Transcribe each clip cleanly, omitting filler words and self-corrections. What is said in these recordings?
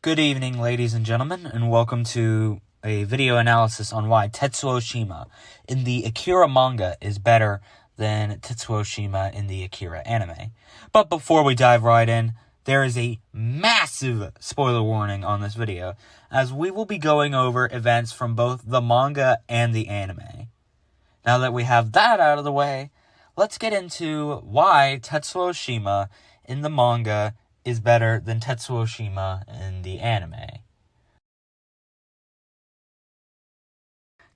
Good evening, ladies and gentlemen, and welcome to a video analysis on why Tetsuo Shima in the Akira manga is better than Tetsuo Shima in the Akira anime. But before we dive right in, there is a massive spoiler warning on this video, as we will be going over events from both the manga and the anime. Now that we have that out of the way, let's get into why Tetsuo Shima in the manga is better than Tetsuo Shima in the anime.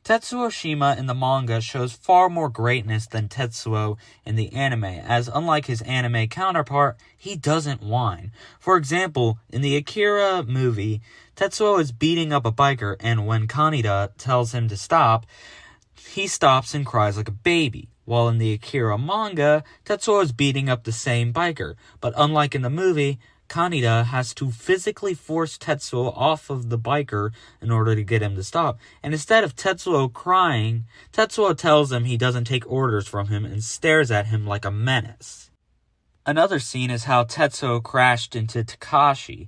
Tetsuo Shima in the manga shows far more greatness than Tetsuo in the anime, as unlike his anime counterpart, he doesn't whine. For example, in the Akira movie, Tetsuo is beating up a biker, and when Kaneda tells him to stop, he stops and cries like a baby. While in the Akira manga, Tetsuo is beating up the same biker, but unlike in the movie, Kaneda has to physically force Tetsuo off of the biker in order to get him to stop. And instead of Tetsuo crying, Tetsuo tells him he doesn't take orders from him and stares at him like a menace. Another scene is how Tetsuo crashed into Takashi.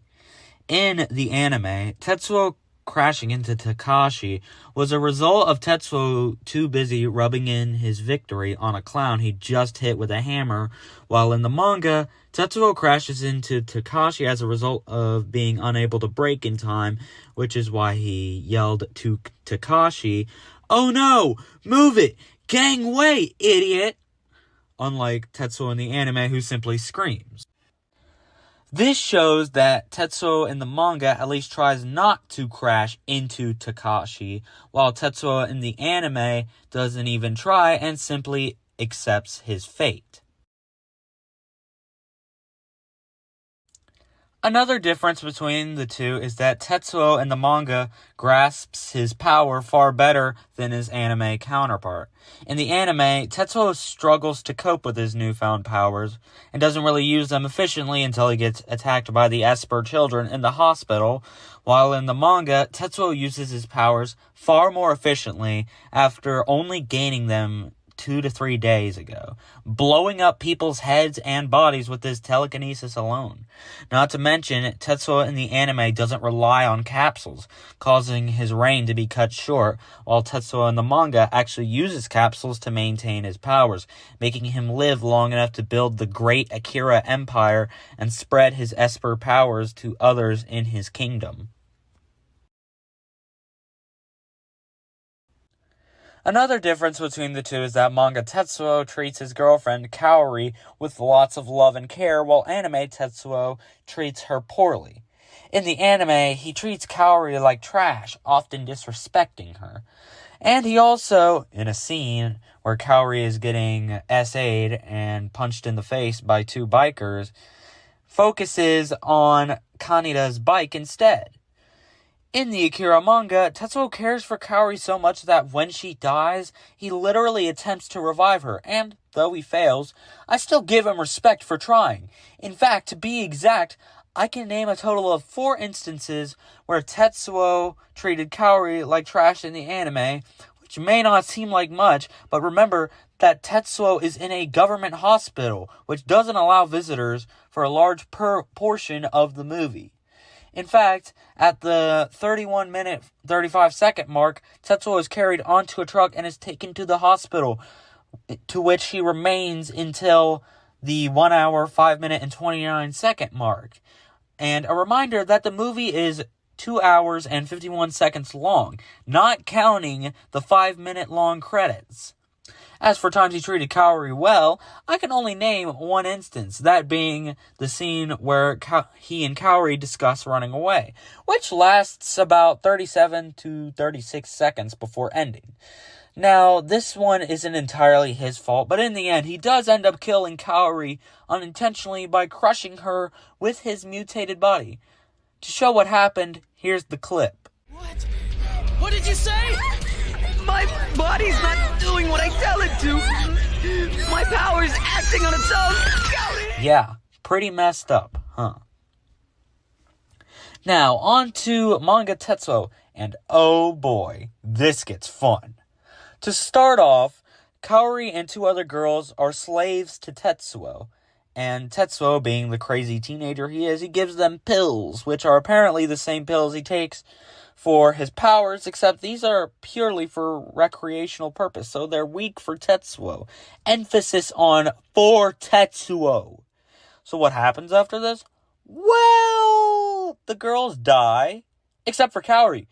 In the anime, Tetsuo crashing into Takashi was a result of Tetsuo too busy rubbing in his victory on a clown he just hit with a hammer, while in the manga, Tetsuo crashes into Takashi as a result of being unable to brake in time, which is why he yelled to Takashi, "Oh no! Move it! Gangway, idiot!" Unlike Tetsuo in the anime, who simply screams. This shows that Tetsuo in the manga at least tries not to crash into Takashi, while Tetsuo in the anime doesn't even try and simply accepts his fate. Another difference between the two is that Tetsuo in the manga grasps his power far better than his anime counterpart. In the anime, Tetsuo struggles to cope with his newfound powers and doesn't really use them efficiently until he gets attacked by the Esper children in the hospital, while in the manga, Tetsuo uses his powers far more efficiently after only gaining them 2 to 3 days ago, blowing up people's heads and bodies with his telekinesis alone. Not to mention, Tetsuo in the anime doesn't rely on capsules, causing his reign to be cut short, while Tetsuo in the manga actually uses capsules to maintain his powers, making him live long enough to build the great Akira Empire and spread his Esper powers to others in his kingdom. Another difference between the two is that manga Tetsuo treats his girlfriend, Kaori, with lots of love and care, while anime Tetsuo treats her poorly. In the anime, he treats Kaori like trash, often disrespecting her. And he also, in a scene where Kaori is getting SA'd and punched in the face by 2 bikers, focuses on Kaneda's bike instead. In the Akira manga, Tetsuo cares for Kaori so much that when she dies, he literally attempts to revive her, and, though he fails, I still give him respect for trying. In fact, to be exact, I can name a total of 4 instances where Tetsuo treated Kaori like trash in the anime, which may not seem like much, but remember that Tetsuo is in a government hospital, which doesn't allow visitors for a large portion of the movie. In fact, at the 31-minute, 35-second mark, Tetsuo is carried onto a truck and is taken to the hospital, to which he remains until the 1 hour, 5-minute, and 29-second mark. And a reminder that the movie is 2 hours and 51 seconds long, not counting the 5-minute long credits. As for times he treated Kaori well, I can only name one instance, that being the scene where he and Kaori discuss running away, which lasts about 37 to 36 seconds before ending. Now, this one isn't entirely his fault, but in the end, he does end up killing Kaori unintentionally by crushing her with his mutated body. To show what happened, here's the clip. What? What did you say? My body's not doing what I tell it to. My power's acting on its own. Yeah, pretty messed up, huh? Now, on to Manga Tetsuo, and oh boy, this gets fun. To start off, Kaori and 2 other girls are slaves to Tetsuo, And Tetsuo, being the crazy teenager he is, he gives them pills, which are apparently the same pills he takes for his powers, except these are purely for recreational purpose, so they're weak for Tetsuo. Emphasis on for Tetsuo. So what happens after this? Well, the girls die, except for Kaori,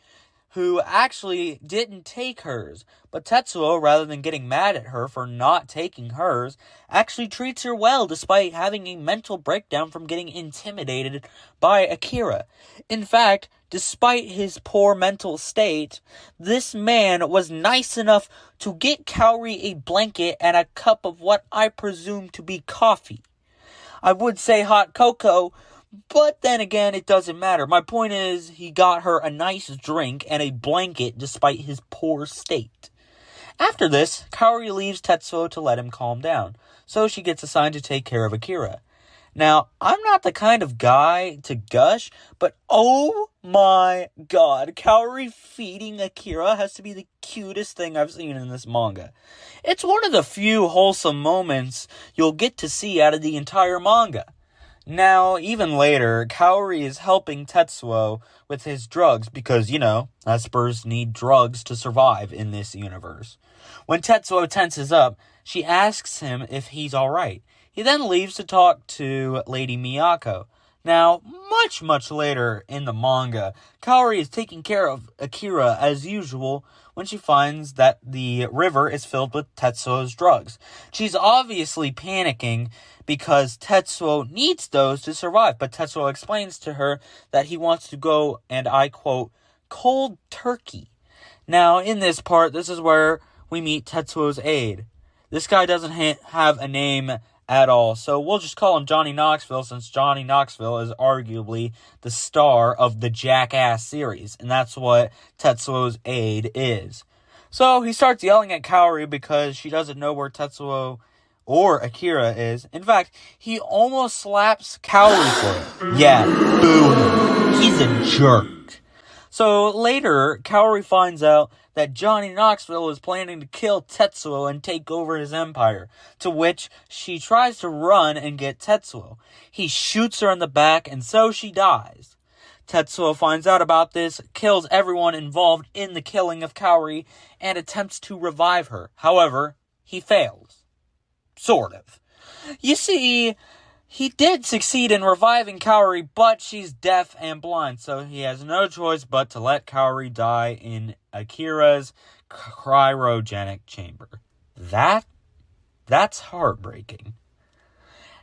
who actually didn't take hers. But Tetsuo, rather than getting mad at her for not taking hers, actually treats her well despite having a mental breakdown from getting intimidated by Akira. In fact, despite his poor mental state, this man was nice enough to get Kaori a blanket and a cup of what I presume to be coffee. I would say hot cocoa, but then again, it doesn't matter. My point is, he got her a nice drink and a blanket despite his poor state. After this, Kaori leaves Tetsuo to let him calm down, so she gets assigned to take care of Akira. Now, I'm not the kind of guy to gush, but oh my god, Kaori feeding Akira has to be the cutest thing I've seen in this manga. It's one of the few wholesome moments you'll get to see out of the entire manga. Now, even later, Kaori is helping Tetsuo with his drugs because, espers need drugs to survive in this universe. When Tetsuo tenses up, she asks him if he's alright. He then leaves to talk to Lady Miyako. Now, much later in the manga, Kaori is taking care of Akira as usual when she finds that the river is filled with Tetsuo's drugs. She's obviously panicking because Tetsuo needs those to survive, but Tetsuo explains to her that he wants to go, and I quote, cold turkey. Now, in this part, this is where we meet Tetsuo's aide. This guy doesn't have a name at all, so we'll just call him Johnny Knoxville, since Johnny Knoxville is arguably the star of the Jackass series, and that's what Tetsuo's aide is. So he starts yelling at Kaori because she doesn't know where Tetsuo or Akira is. In fact, he almost slaps Kaori for it. Yeah, boo him. He's a jerk. So later, Kaori finds out that Johnny Knoxville is planning to kill Tetsuo and take over his empire, to which she tries to run and get Tetsuo. He shoots her in the back, and so she dies. Tetsuo finds out about this, kills everyone involved in the killing of Kaori, and attempts to revive her. However, he fails. Sort of. You see, he did succeed in reviving Kaori, but she's deaf and blind, so he has no choice but to let Kaori die in Akira's cryogenic chamber. That's heartbreaking.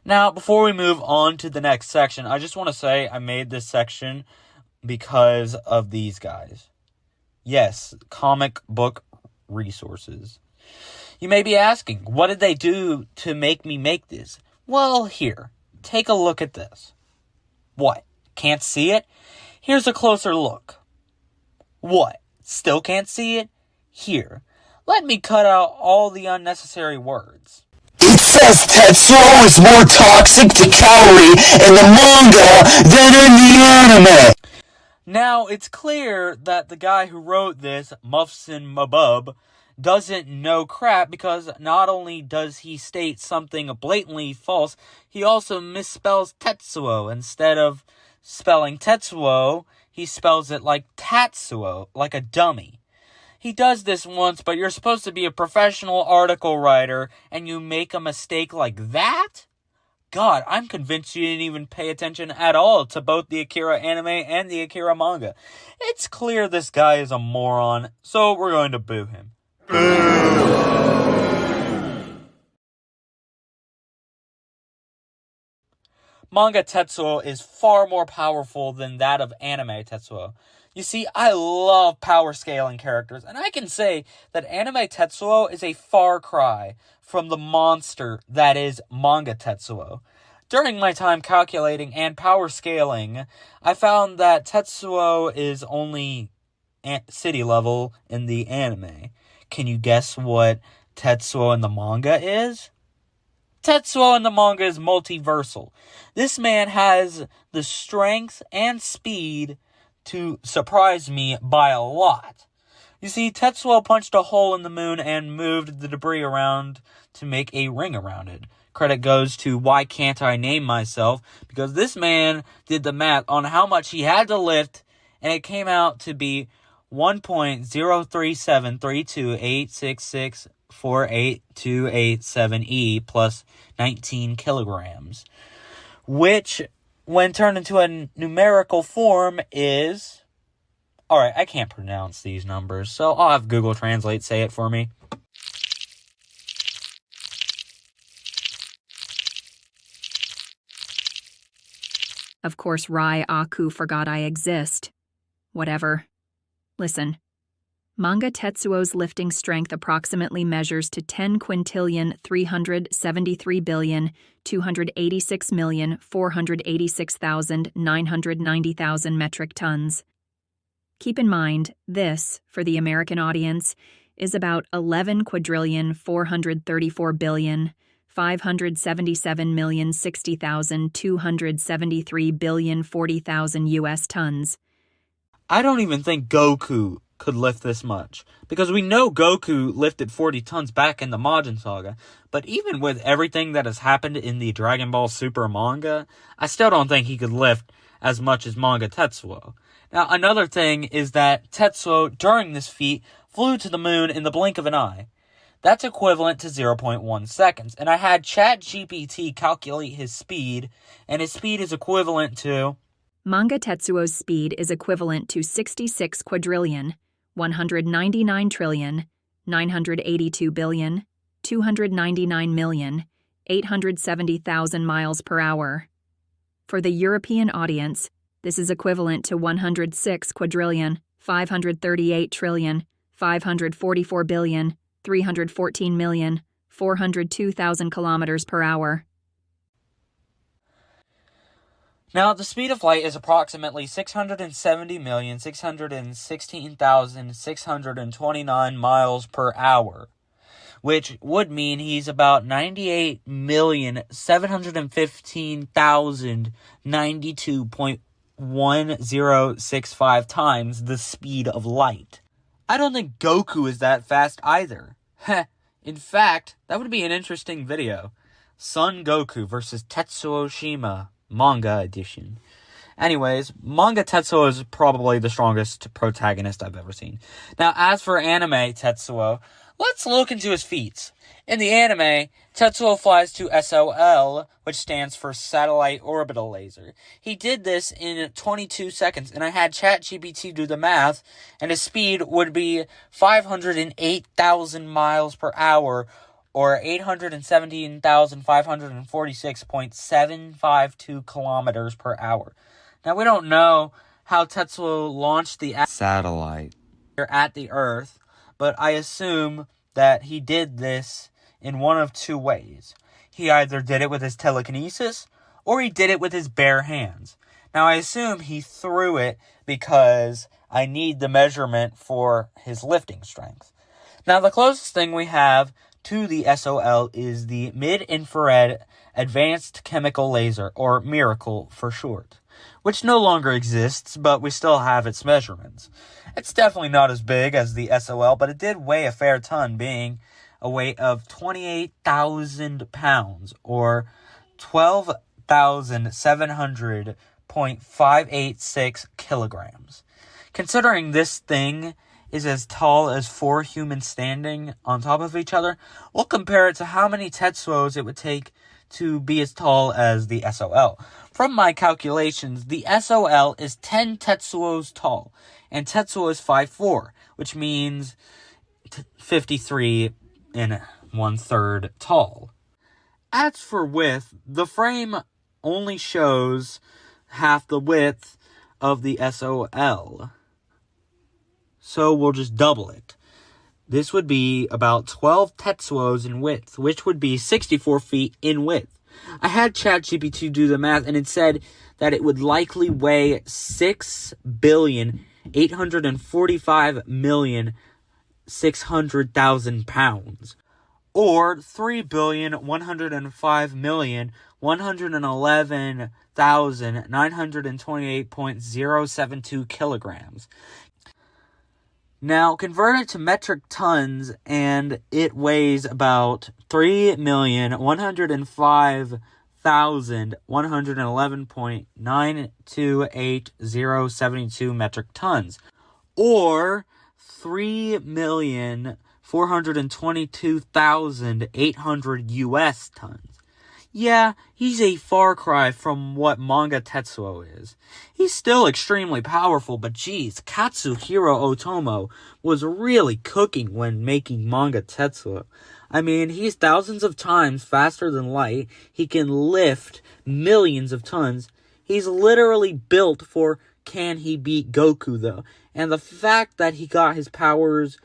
Now, before we move on to the next section, I just want to say I made this section because of these guys. Yes, comic book resources. You may be asking, what did they do to make me make this? Well, here, take a look at this. What? Can't see it? Here's a closer look. What? Still can't see it? Here, let me cut out all the unnecessary words. It says Tetsuo is more toxic to Kaori in the manga than in the anime. Now, it's clear that the guy who wrote this, Muffsin Mabub, doesn't know crap, because not only does he state something blatantly false, he also misspells Tetsuo. Instead of spelling Tetsuo, he spells it like Tatsuo, like a dummy. He does this once, but you're supposed to be a professional article writer, and you make a mistake like that? God, I'm convinced you didn't even pay attention at all to both the Akira anime and the Akira manga. It's clear this guy is a moron, so we're going to boo him. Manga Tetsuo is far more powerful than that of anime Tetsuo. You see, I love power scaling characters, and I can say that anime Tetsuo is a far cry from the monster that is Manga Tetsuo. During my time calculating and power scaling, I found that Tetsuo is only city level in the anime. Can you guess what Tetsuo in the manga is? Tetsuo in the manga is multiversal. This man has the strength and speed to surprise me by a lot. You see, Tetsuo punched a hole in the moon and moved the debris around to make a ring around it. credit goes to Why Can't I Name Myself, because this man did the math on how much he had to lift, and it came out to be 1.0373286648287 plus 19 kilograms, which, when turned into a numerical form, is... Alright, I can't pronounce these numbers, so I'll have Google Translate say it for me. Of course, Rai Aku forgot I exist. Whatever. Listen. Manga Tetsuo's lifting strength approximately measures to 10,373,286,486,990 metric tons. Keep in mind, this, for the American audience, is about 11,434,577,060,273,040,000 US tons. I don't even think Goku could lift this much, because we know Goku lifted 40 tons back in the Majin Saga, but even with everything that has happened in the Dragon Ball Super manga, I still don't think he could lift as much as Manga Tetsuo. Now, another thing is that Tetsuo, during this feat, flew to the moon in the blink of an eye. That's equivalent to 0.1 seconds, and I had ChatGPT calculate his speed, and his speed is equivalent to... Manga Tetsuo's speed is equivalent to 66 quadrillion, 199 trillion, 982 billion, 299 million, 870,000 miles per hour. For the European audience, this is equivalent to 106 quadrillion, 538 trillion, 544 billion, 314 million, 402,000 kilometers per hour. Now, the speed of light is approximately 670,616,629 miles per hour, which would mean he's about 98,715,092.1065 times the speed of light. I don't think Goku is that fast either. Heh, in fact, that would be an interesting video. Son Goku versus Tetsuo Shima. Manga edition. Anyways, Manga Tetsuo is probably the strongest protagonist I've ever seen. Now, as for anime Tetsuo, let's look into his feats. In the anime, Tetsuo flies to SOL, which stands for Satellite Orbital Laser. He did this in 22 seconds, and I had ChatGPT do the math, and his speed would be 508,000 miles per hour, or 817,546.752 kilometers per hour. Now, we don't know how Tetsuo launched the satellite at the Earth, but I assume that he did this in one of two ways. He either did it with his telekinesis, or he did it with his bare hands. Now, I assume he threw it because I need the measurement for his lifting strength. Now, the closest thing we have to the SOL is the Mid-Infrared Advanced Chemical Laser, or MIRACLE for short, which no longer exists, but we still have its measurements. It's definitely not as big as the SOL, but it did weigh a fair ton, being a weight of 28,000 pounds, or 12,700.586 kilograms. Considering this thing is as tall as 4 humans standing on top of each other, we'll compare it to how many Tetsuos it would take to be as tall as the SOL. From my calculations, the SOL is 10 Tetsuos tall, and Tetsuo is 5'4", which means 53 1/3 tall. As for width, the frame only shows half the width of the SOL. So we'll just double it. This would be about 12 Tetsuos in width, which would be 64 feet in width. I had ChatGPT do the math, and it said that it would likely weigh 6,845,600,000 pounds, or 3,105,111,928.072 kilograms. Now, convert it to metric tons, and it weighs about 3,105,111.928072 metric tons, or 3,422,800 US tons. Yeah, he's a far cry from what Manga Tetsuo is. He's still extremely powerful, but geez, Katsuhiro Otomo was really cooking when making Manga Tetsuo. I mean, he's thousands of times faster than light. He can lift millions of tons. He's literally built for Can He Beat Goku, though. And the fact that he got his powers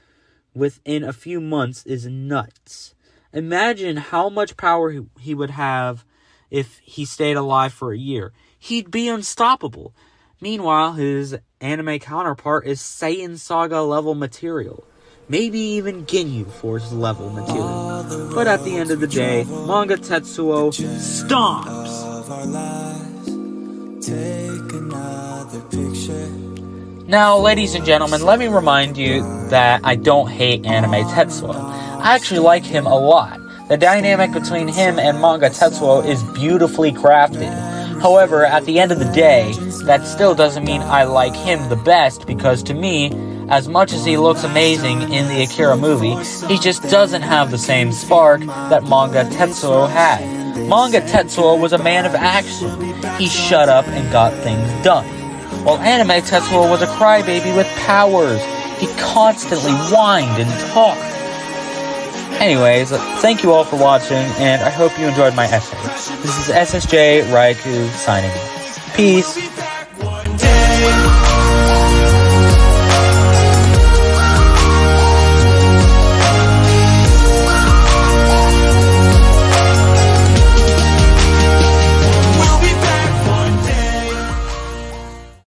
within a few months is nuts. Imagine how much power he would have if he stayed alive for a year. He'd be unstoppable. Meanwhile, his anime counterpart is Saiyan Saga level material. Maybe even Ginyu Force level material. But at the end of the day, Manga Tetsuo stomps! Now, ladies and gentlemen, let me remind you that I don't hate Anime Tetsuo. I actually like him a lot. The dynamic between him and Manga Tetsuo is beautifully crafted. However, at the end of the day, that still doesn't mean I like him the best, because to me, as much as he looks amazing in the Akira movie, he just doesn't have the same spark that Manga Tetsuo had. Manga Tetsuo was a man of action. He shut up and got things done. While Anime Tetsuo was a crybaby with powers. He constantly whined and talked. Anyways, thank you all for watching, and I hope you enjoyed my essay. This is SSJ Raikou signing off. Peace.